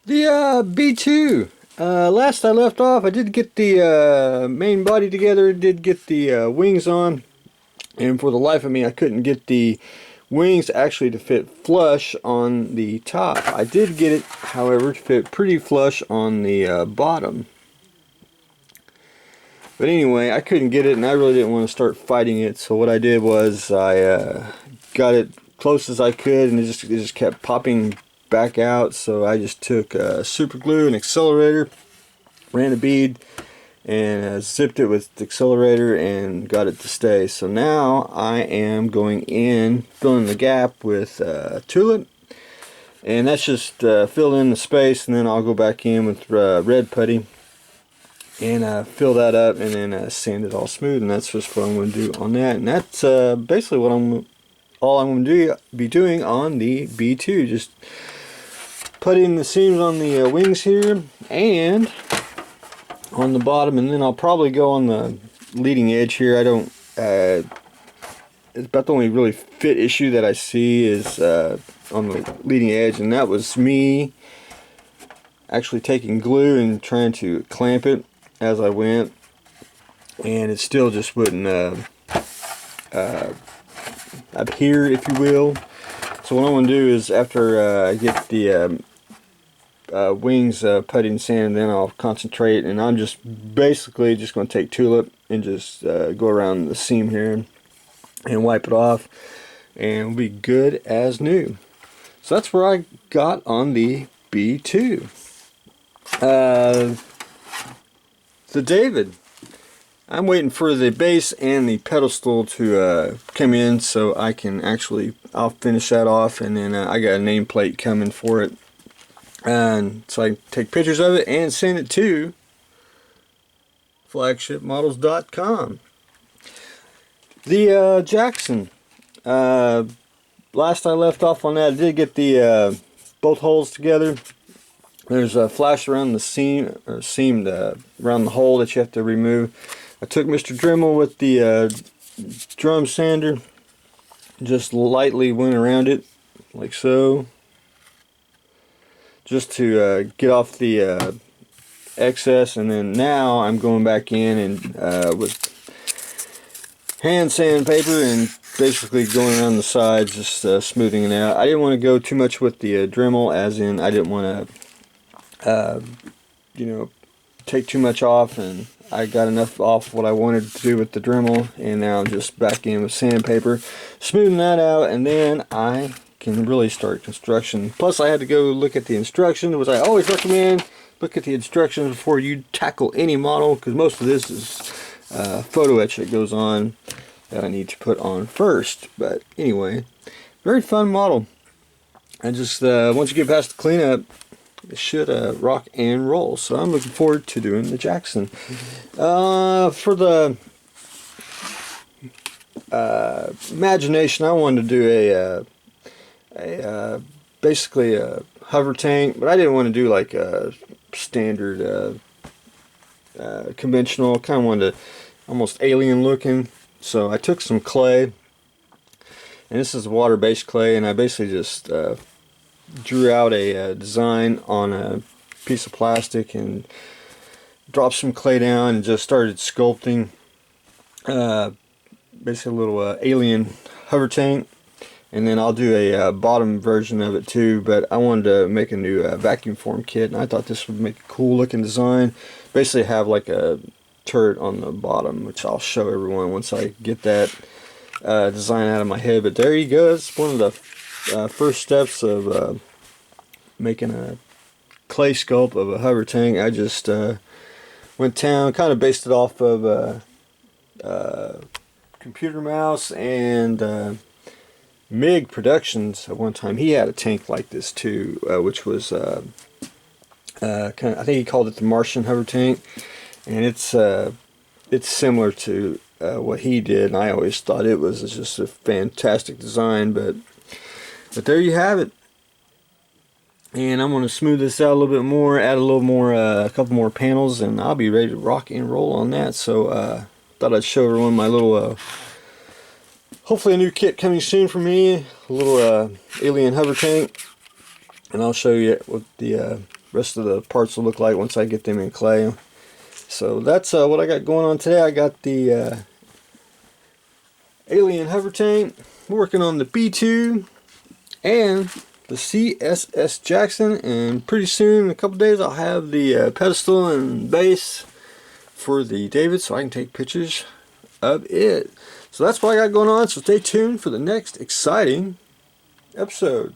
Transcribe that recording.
The B2. Last I left off, I did get the main body together, did get the wings on, and for the life of me, I couldn't get the wings actually to fit flush on the top. I did get it, however, to fit pretty flush on the bottom. But anyway, I couldn't get it, and I really didn't want to start fighting it, so what I did was I got it close as I could, and it just kept popping back out. So I just took super glue and accelerator, ran a bead, and zipped it with the accelerator and got it to stay. So now I am going in, filling the gap with tulip, and that's just fill in the space, and then I'll go back in with red putty and fill that up, and then sand it all smooth. And that's just what I'm going to do on that. And that's basically what all I'm going to be doing on the B2. Just putting the seams on the wings here and on the bottom, and then I'll probably go on the leading edge here. I don't it's about the only really fit issue that I see is on the leading edge, and that was me actually taking glue and trying to clamp it as I went, and it still just wouldn't adhere, if you will. So what I'm going to do is, after I get the wings putty and sand, then I'll concentrate, and I'm just basically just going to take tulip and just go around the seam here and wipe it off, and we'll be good as new. So that's where I got on the B2. The David, I'm waiting for the base and the pedestal to come in so I can I'll finish that off, and then I got a nameplate coming for it, and so I can take pictures of it and send it to flagshipmodels.com. The Jackson, last I left off on that, I did get the both holes together. There's a flash around the seam, or seamed around the hole that you have to remove. I took Mr. Dremel with the drum sander, just lightly went around it like so, just to get off the excess. And then now I'm going back in and with hand sandpaper and basically going around the sides, just smoothing it out. I didn't want to go too much with the Dremel, as in I didn't want to take too much off, and I got enough off what I wanted to do with the Dremel, and now I'm just back in with sandpaper, smoothing that out, and then I can really start construction. Plus I had to go look at the instructions, which I always recommend. Look at the instructions before you tackle any model, because most of this is photo etch that goes on that I need to put on first. But anyway, very fun model. And just once you get past the cleanup, it should rock and roll. So I'm looking forward to doing the Jackson. For the imagination, I wanted to do basically a hover tank, but I didn't want to do like a standard conventional. Kind of wanted to almost alien looking. So I took some clay, and this is water-based clay, and I basically just drew out a design on a piece of plastic and dropped some clay down and just started sculpting basically a little alien hover tank. And then I'll do a bottom version of it too, but I wanted to make a new vacuum form kit, and I thought this would make a cool looking design. Basically have like a turret on the bottom, which I'll show everyone once I get that design out of my head. But there you go. It's one of the first steps of making a clay sculpt of a hover tank. I just went down, kind of based it off of Computer Mouse and MIG Productions. At one time he had a tank like this too, which was I think he called it the Martian hover tank, and it's similar to what he did, and I always thought it was just a fantastic design. But there you have it. And I'm going to smooth this out a little bit more, add a little more, a couple more panels, and I'll be ready to rock and roll on that. So thought I'd show everyone my little, hopefully a new kit coming soon for me, a little alien hover tank, and I'll show you what the rest of the parts will look like once I get them in clay. So that's what I got going on today. I got the Alien hover tank, working on the B2 and the CSS Jackson, and pretty soon, in a couple days, I'll have the pedestal and base for the David, so I can take pictures of it. So that's what I got going on, so stay tuned for the next exciting episode.